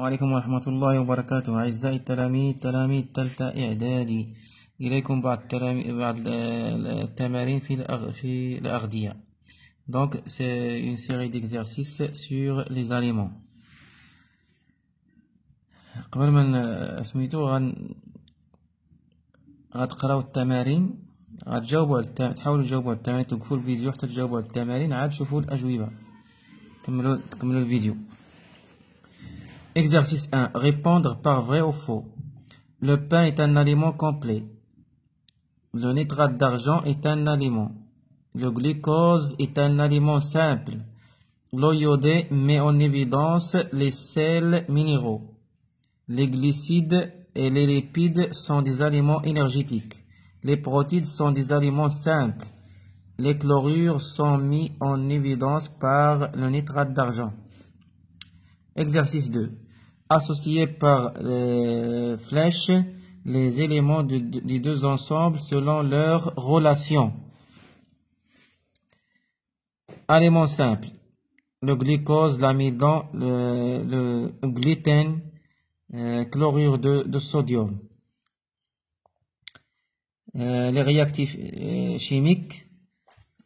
عليكم ورحمة الله وبركاته. أعزائي التلاميذ تلاميذ تالتة إعدادي، إليكم بعض التمارين في الأغذية. Donc c'est une série d'exercices sur les aliments. قبل ما سميتو غتقراو التمارين، غتجاوبوا تحاولوا تجاوبوا على التمارين، توقفوا الفيديو حتى تجاوبوا على التمارين، عاد شوفوا الأجوبة، كملوا الفيديو. Exercice 1. Répondre par vrai ou faux. Le pain est un aliment complet. Le nitrate d'argent est un aliment. Le glucose est un aliment simple. L'eau iodée met en évidence les sels minéraux. Les glucides et les lipides sont des aliments énergétiques. Les protéines sont des aliments simples. Les chlorures sont mis en évidence par le nitrate d'argent. Exercice 2. Associer par flèches les éléments des deux ensembles selon leur relation. Aliments simples. Le glucose, l'amidon, le gluten, chlorure de sodium. Les réactifs chimiques.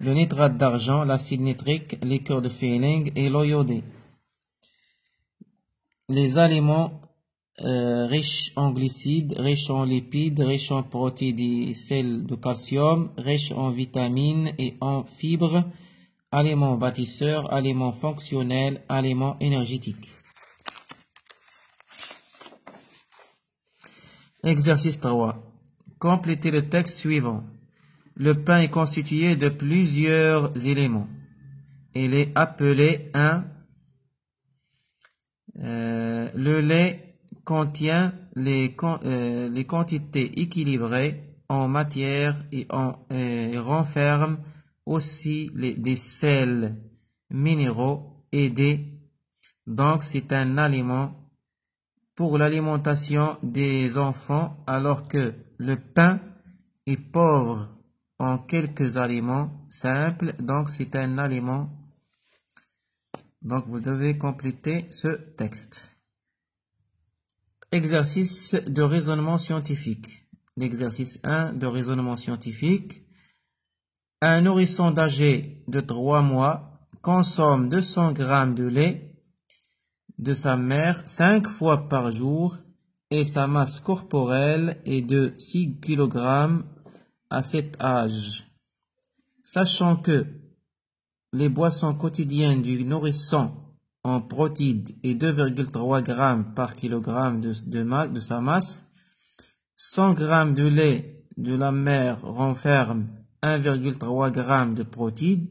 Le nitrate d'argent, l'acide nitrique, liqueur de Fehling et l'eau iodée. Les aliments riches en glucides, riches en lipides, riches en protéines et sels de calcium, riches en vitamines et en fibres, aliments bâtisseurs, aliments fonctionnels, aliments énergétiques. Exercice 3. Complétez le texte suivant. Le pain est constitué de plusieurs éléments. Il est appelé un. Le lait contient les quantités équilibrées en matière et renferme aussi des sels minéraux aidés. Donc c'est un aliment pour l'alimentation des enfants, alors que le pain est pauvre en quelques aliments simples. Donc c'est un aliment. Donc vous devez compléter ce texte. Exercice de raisonnement scientifique. L'exercice 1 de raisonnement scientifique. Un nourrisson âgé de 3 mois consomme 200 grammes de lait de sa mère 5 fois par jour et sa masse corporelle est de 6 kg à cet âge. Sachant que les boissons quotidiennes du nourrisson en protéines et 2,3 g par kilogramme de sa masse, 100 g de lait de la mère renferme 1,3 g de protéines.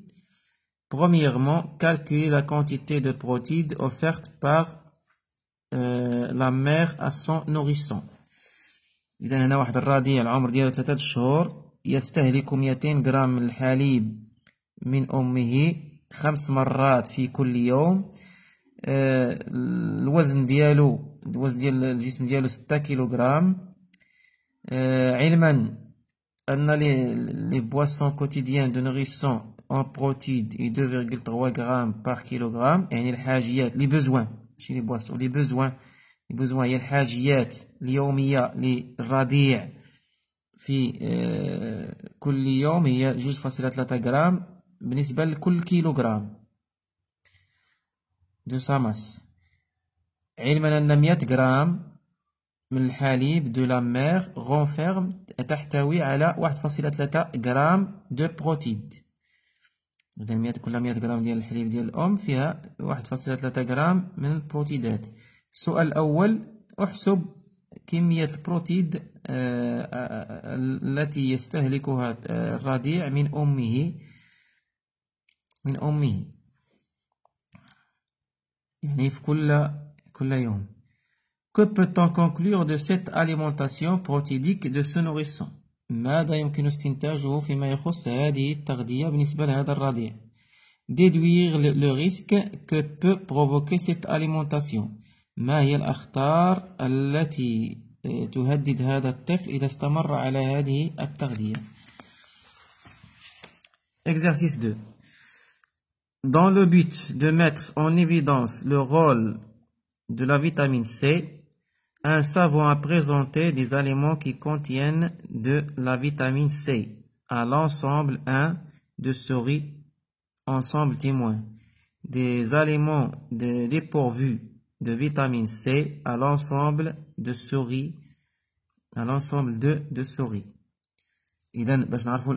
Premièrement, calculez la quantité de protéines offerte par la mère à son nourrisson. إذا هنا واحد الرضيع العمر ديالو 3 شهور يستهلك 200 غرام من الحليب من أمه 5 مرات في كل يوم. الوزن ديال الجسم ديالو 6 كيلوغرام. علما أن les boissons quotidiennes de nourrisson en protéines et 2,3 g par kilogramme. يعني الحاجيات les besoins ماشي les boissons les besoins هي الحاجيات اليومية للرضيع في كل يوم هي 2.3 غرام بالنسبة لكل كيلوغرام de sa masse. علما أن 100 غرام من الحليب de la mère renferme تحتوي على 1.3 غرام de protéines. إذا كل 100 غرام ديال الحليب ديال الأم فيها 1.3 غرام من البروتيدات. السؤال الأول: احسب كمية البروتيد التي يستهلكها الرضيع من أمه يعني في كل يوم. Que peut-on conclure de cette alimentation protéidique de ce nourrisson؟ ماذا يمكن استنتاجه فيما يخص هذه التغذية بالنسبة لهذا الرضيع؟ Déduire le risque que peut provoquer cette alimentation. ما هي الأخطار التي تهدد هذا الطفل إذا استمر على هذه التغذية؟ Exercice 2. Dans le but de mettre en évidence le rôle de la vitamine C, un savant a présenté des aliments qui contiennent de la vitamine C à l'ensemble 1 de souris, ensemble témoin. Des aliments dépourvus de vitamine C à l'ensemble de souris, à l'ensemble de souris. إذا باش نعرفوا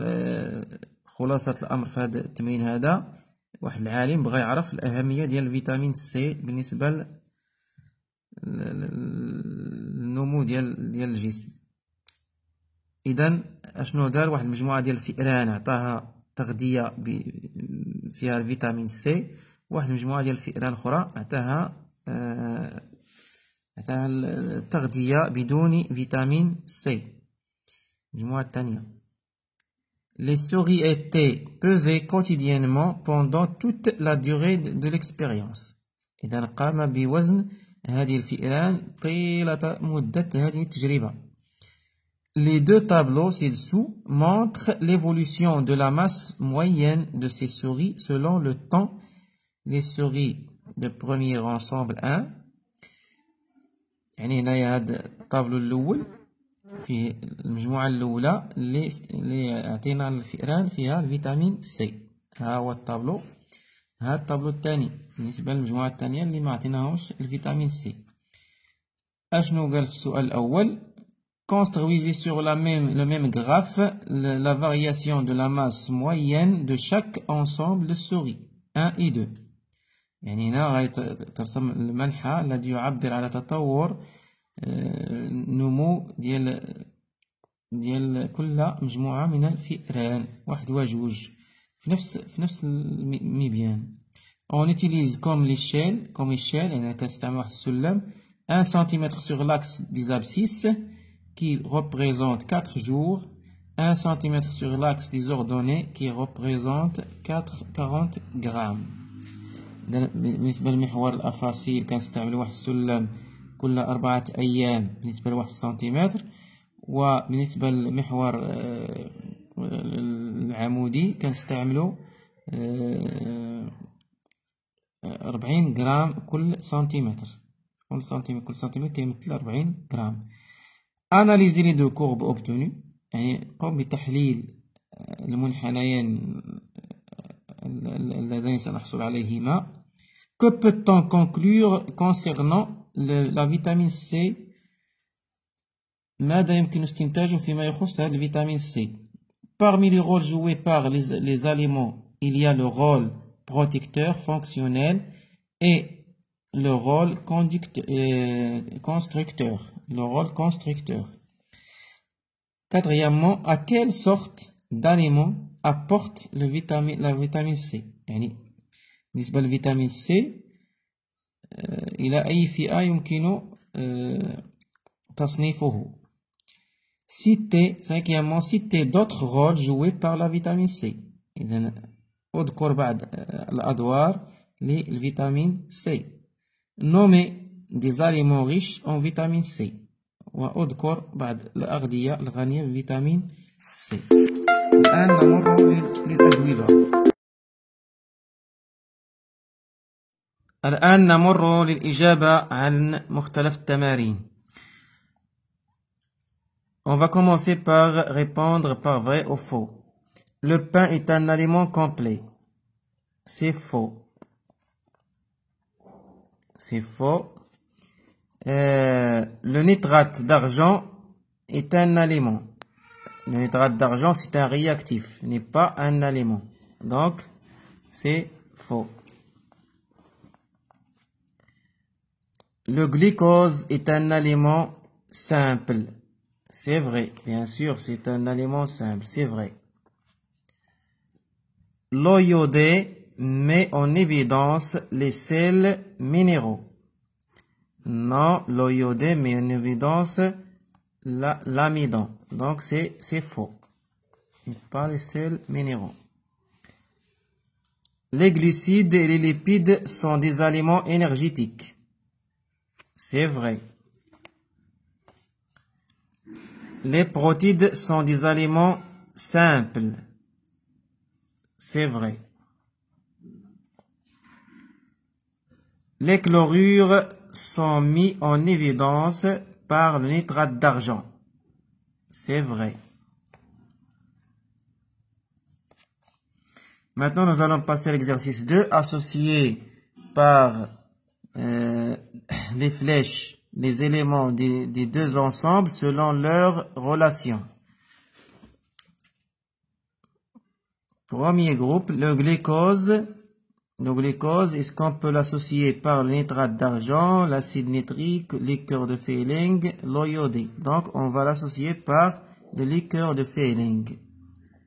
خلاصة الأمر في هذا التمرين هذا، واحد العالم بغى يعرف الأهمية ديال الفيتامين سي بالنسبة للنمو ديال الجسم. إذا أشنو دار؟ واحد المجموعة ديال الفئران عطاها تغذية فيها الفيتامين سي، واحد المجموعة ديال الفئران أخرى عطاها التغذية بدون فيتامين سي. المجموعة الثانية. Les souris étaient pesées quotidiennement pendant toute la durée de l'expérience. إذا قام بوزن هذه الفئران طيلة مدة هذه التجربة. Les deux tableaux ci-dessous montrent l'évolution de la masse moyenne de ces souris selon le temps. Les souris de premier ensemble 1. يعني هنايا هذا الطابلو الأول فيه المجموعة الأولى اللي عطينا الفئران فيها الفيتامين سي. ها هو الطابلو. ها الطابلو الثاني بالنسبة للمجموعة الثانية اللي ما عطيناهمش الفيتامين سي. أشنو قال في السؤال الأول؟ Construisez sur le même graphe la variation de la masse moyenne de chaque ensemble de souris 1 et 2. يعني هنا غيترسم المنحى الذي يعبر على تطور نمو ديال كل مجموعة من الفئران، واحد وجوج في نفس المبيان. On utilise comme échelle يعني كنستعمل واحد السلم 1 cm sur l'axe des abscisses qui représente 4 jours, 1 cm sur l'axe des ordonnées qui représente 40 grammes. بالنسبة للمحور الأفاصيل كنستعمل واحد السلم كل 4 أيام بالنسبة لواحد سنتيمتر، وبالنسبة للمحور العمودي كنستعملو 40 غرام كل سنتيمتر. كل سنتيمتر كيمثل 40 غرام. Analyser les deux courbes obtenues، يعني قم بتحليل المنحنيين اللذين سنحصل عليهما. Que peut-on conclure concernant la vitamine C؟ ماذا يمكن استنتاجه فيما يخص هذا الفيتامين سي؟ Parmi les rôles joués par les aliments, il y a le rôle protecteur fonctionnel et le rôle constructeur. Quatrièmement, à quelle sorte d'aliments apporte la vitamine C؟ يعني بالنسبة للفيتامين سي إلى أي فئة يمكن تصنيفه. Cinquièmement, citer d'autres rôles joués par la vitamine C. إذن أذكر بعض الأدوار للفيتامين C. Nommer des aliments riches en vitamine C. وأذكر بعض الأغذية الغنية بالفيتامين C. الآن نمر للأجوبة. الآن نمر للإجابة عن مختلف التمارين. On va commencer par répondre par vrai ou faux. Le pain est un aliment complet. C'est faux. C'est faux. Le nitrate d'argent est un aliment. Le nitrate d'argent, c'est un réactif, n'est pas un aliment. Donc, c'est faux. Le glucose est un aliment simple. C'est vrai, bien sûr, c'est un aliment simple, c'est vrai. L'eau iodée met en évidence les sels minéraux. Non, l'eau iodée met en évidence l'amidon. Donc, c'est faux. Pas les sels minéraux. Les glucides et les lipides sont des aliments énergétiques. C'est vrai. Les protéines sont des aliments simples. C'est vrai. Les chlorures sont mis en évidence par le nitrate d'argent. C'est vrai. Maintenant, nous allons passer à l'exercice 2, associer par les flèches les éléments des deux ensembles selon leur relation. Premier groupe, le glucose. Le glucose, est-ce qu'on peut l'associer par le nitrate d'argent, l'acide nitrique, liqueur de Fehling, l'eau iodée? Donc, on va l'associer par le liqueur de Fehling.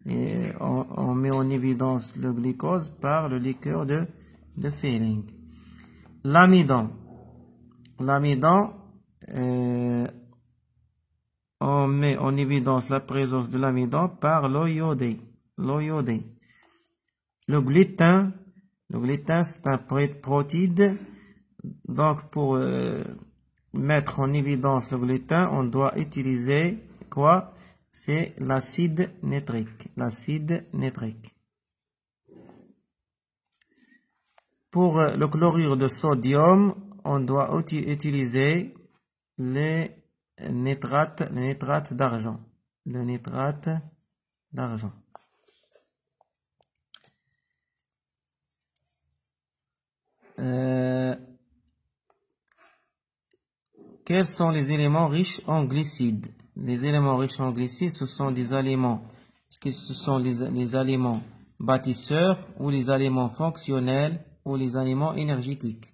Et on met en évidence le glucose par le liqueur de Fehling. L'amidon. L'amidon, on met en évidence la présence de l'amidon par l'eau iodée. L'eau iodée. Le gluten, c'est un protide. Donc, pour mettre en évidence le gluten, on doit utiliser quoi? C'est l'acide nitrique. L'acide nitrique. Pour le chlorure de sodium, on doit utiliser le nitrate d'argent. Le nitrate d'argent. Quels sont les éléments riches en glucides? Les éléments riches en glucides, ce sont des aliments. Est-ce que ce sont les aliments bâtisseurs ou les aliments fonctionnels ou les aliments énergétiques?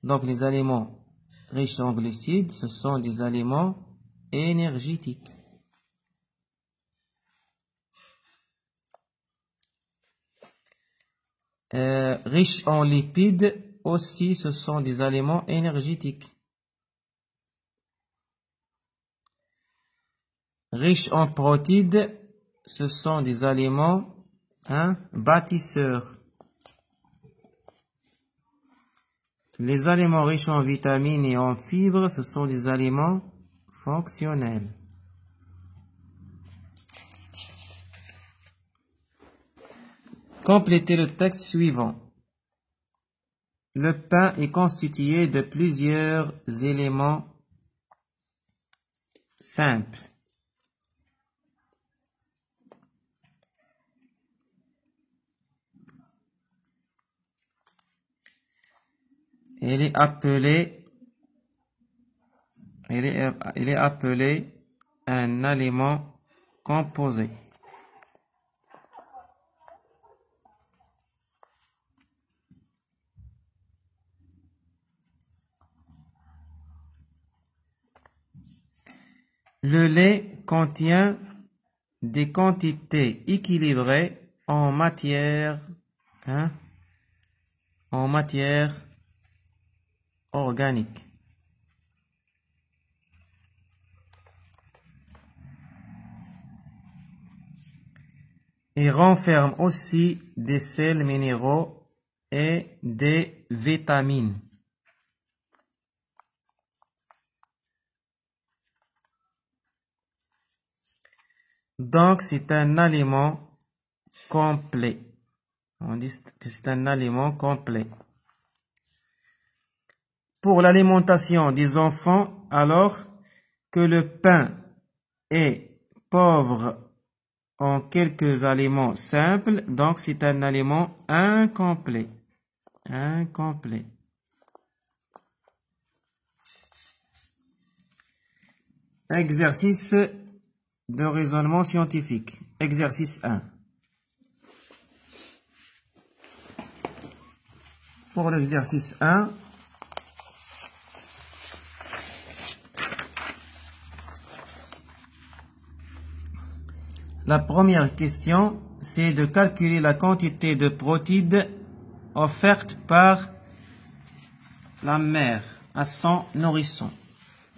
Donc, les aliments riches en glucides, ce sont des aliments énergétiques. Riches en lipides, aussi, ce sont des aliments énergétiques. Riches en protides, ce sont des aliments bâtisseurs. Les aliments riches en vitamines et en fibres, ce sont des aliments fonctionnels. Complétez le texte suivant. Le pain est constitué de plusieurs éléments simples. Il est appelé un aliment composé. Le lait contient des quantités équilibrées en matière organique. Il renferme aussi des sels minéraux et des vitamines. Donc, c'est un aliment complet. On dit que c'est un aliment complet. Pour l'alimentation des enfants, alors que le pain est pauvre en quelques aliments simples, donc c'est un aliment incomplet. Incomplet. Exercice de raisonnement scientifique. Exercice 1. Pour l'exercice 1, la première question, c'est de calculer la quantité de protides offerte par la mère à son nourrisson.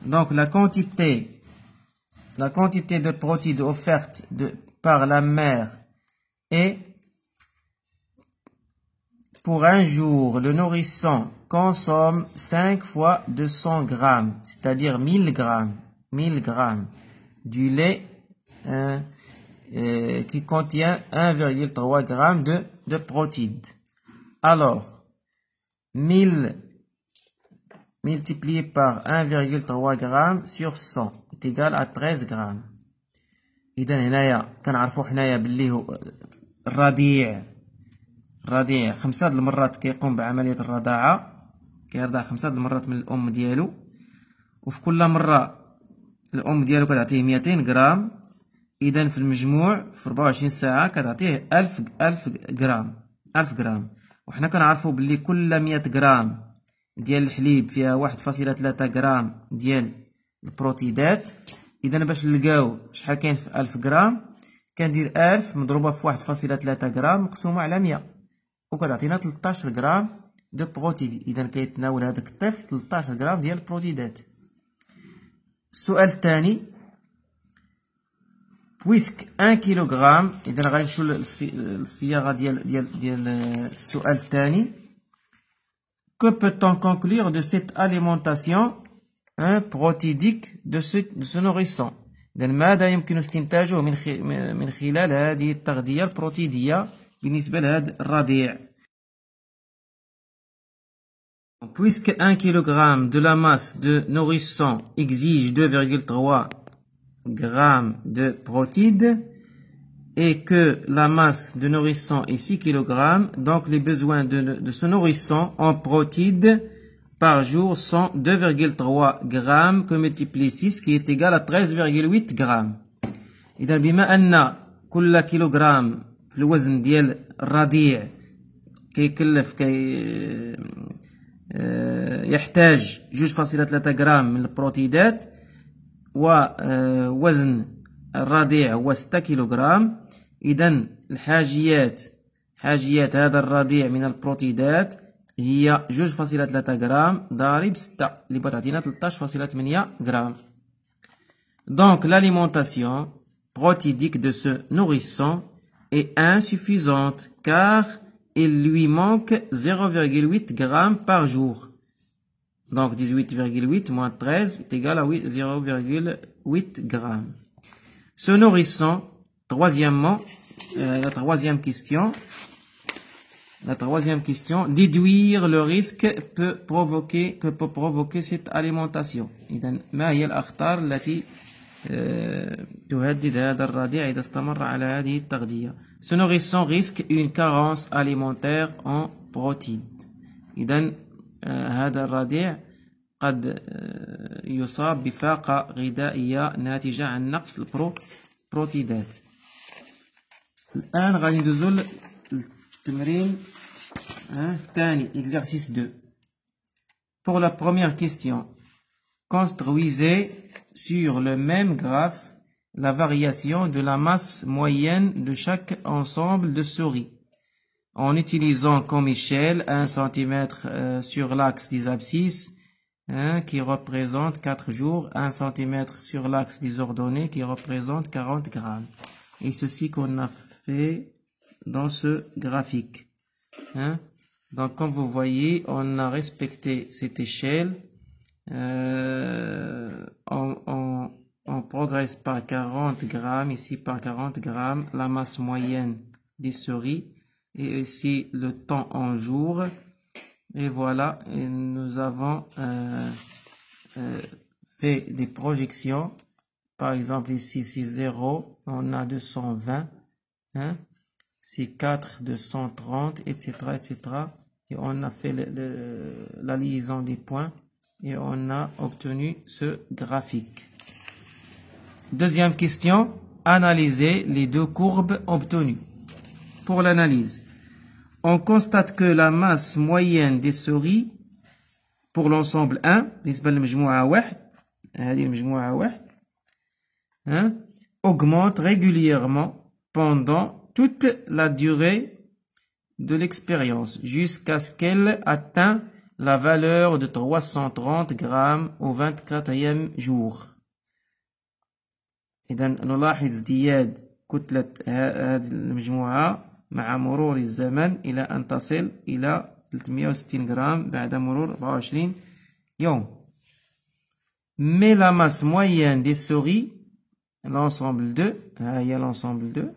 Donc, la quantité de protides offerte par la mère est, pour un jour, le nourrisson consomme 5 fois 200 grammes, c'est-à-dire 1000 grammes du lait qui contient 1,3 g de protides. Alors, 1000 multiplié par 1,3 g sur 100 est égal à 13 grammes. إذا هنايا كنعرفو حنايا بلي هو الرضيع خمسة د المرات كيقوم بعملية الرضاعة، كيرضع 5 د المرات من الأم ديالو، وفي كل مرة الأم ديالو كتعطيه 200 غرام. إذا في المجموع في 24 ساعة كتعطيه 1000 غرام. وحنا كنعرفو بلي كل 100 غرام ديال الحليب فيها 1.3 غرام ديال البروتيدات. إذا باش نلقاو شحال كاين في 1000 غرام كندير 1000 مضروبة في 1.3 غرام مقسومة على 100 وكتعطينا 13 غرام دو بروتيد. إذا كيتناول هذاك الطفل 13 غرام ديال البروتيدات. السؤال الثاني، بويسك 1 كيلوغرام. إذا غنمشيو للصياغة ديال السؤال الثاني. Que peut-on conclure de cette alimentation protidique de ce nourrisson؟ إذا ماذا يمكن استنتاجه من خلال هذه التغذية البروتيدية بالنسبة لهذا الرضيع؟ Puisque 1 kg de la masse de nourrisson exige 2,3 g de protides et que la masse de nourrisson est 6 kg, donc les besoins de ce nourrisson en protides par jour sont 2,3 g que multiplie 6 qui est égal à 13,8 g. إذا بما أن كل كيلوغرام في الوزن ديال الرضيع كيكلف يحتاج 2.3 غرام من البروتيدات، ووزن الرضيع هو 6 كيلوغرام. إذا حاجيات هذا الرضيع من البروتيدات هي 2.3 غرام ضارب 6 اللي بتعطينا 13.8 غرام. Donc l'alimentation protidique de ce nourrisson est insuffisante car il lui manque 0,8 g par jour. Donc 18,8 moins 13 est égal à 0,8 g. Ce nourrisson, troisièmement, la troisième question, déduire le risque peut provoquer cette alimentation. إذا ما هي الأخطار التي تهدد هذا الرضيع إذا استمر على هذه التغذية؟ Ce nourrisson risque une carence alimentaire en protides. إذا هذا الرضيع قد يصاب بفاقة غذائية ناتجة عن نقص البروتيدات. الآن غادي ندوزو للتمرين الثاني exercice 2. Pour la première question, construisez sur le même graphe la variation de la masse moyenne de chaque ensemble de souris en utilisant comme échelle 1 cm sur l'axe des abscisses qui représente 4 jours, 1 cm sur l'axe des ordonnées qui représente 40 grammes. Et ceci qu'on a fait dans ce graphique. Donc comme vous voyez, on a respecté cette échelle. On progresse par 40 grammes, ici par 40 grammes, la masse moyenne des souris, et ici le temps en jours. Et voilà, et nous avons fait des projections. Par exemple, ici c'est 0, on a 220, c'est 4, 230, etc., etc. Et on a fait la liaison des points et on a obtenu ce graphique. Deuxième question, analysez les deux courbes obtenues. Pour l'analyse, on constate que la masse moyenne des souris pour l'ensemble 1 بالنسبة للمجموعة 1 هذه المجموعة 1 augmente régulièrement pendant toute la durée de l'expérience jusqu'à ce qu'elle atteigne la valeur de 330 grammes au 24e jour. إذا نلاحظ ازدياد كتلة هذه المجموعة مع مرور الزمن إلى أن تصل إلى 360 غرام بعد مرور 24 يوم. Mais la masse moyenne des souris, l'ensemble 2, l'ensemble 2,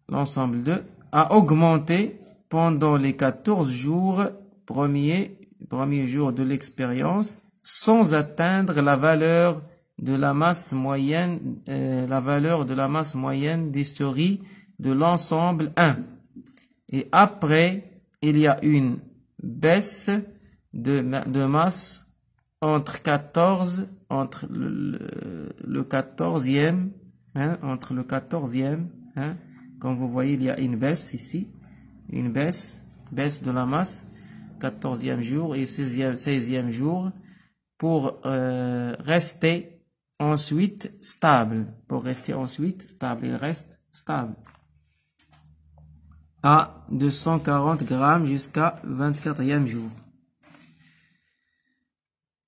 l'ensemble 2 a augmenté pendant les 14 jours premiers premiers jours de l'expérience sans atteindre la valeur de la masse moyenne, des souris de l'ensemble 1. Et après, il y a une baisse de masse entre le 14e, comme vous voyez, il y a une baisse ici, une baisse de la masse, 14e jour et 16e jour, pour rester ensuite stable. Il reste stable à 240 grammes jusqu'à 24e jour.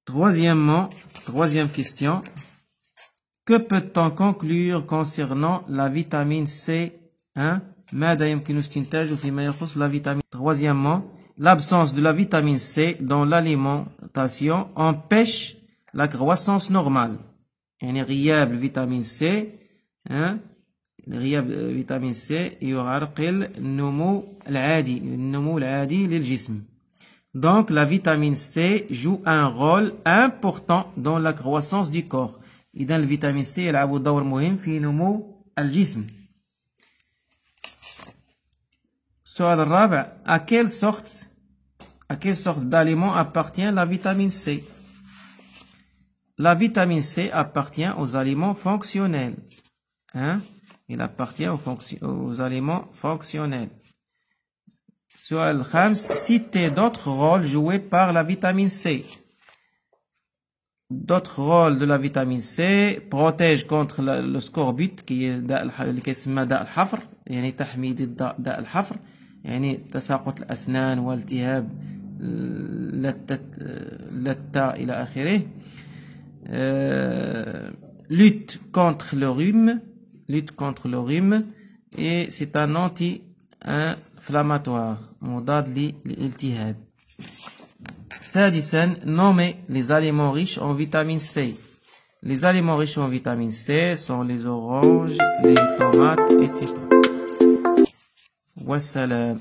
Troisième question. Que peut-on conclure concernant la vitamine C? Troisièmement, l'absence de la vitamine C dans l'alimentation empêche la croissance normale. غياب الفيتامين C يعرقل النمو العادي للجسم. Donc la vitamine C joue un rôle important dans la croissance du corps. إذا الفيتامين C يلعب دور مهم في نمو الجسم. السؤال الرابع. À quelle sorte d'aliments appartient la vitamine C? La vitamine C appartient aux aliments fonctionnels. Il appartient aux aliments fonctionnels. Sual الخامس. Citez d'autres rôles joués par la vitamine C. D'autres rôles de la vitamine C: protège contre le scorbut qui est اللي كيسمى داء الحفر، يعني تحمي ضد داء الحفر، يعني تساقط الأسنان والتهاب اللثة إلى آخره. Lutte contre le rhume et c'est un anti-inflammatoire مضاد للالتهاب. سادسا. Nommez les aliments riches en vitamine C. Les aliments riches en vitamine C sont les oranges, les tomates, etc. Wassalam.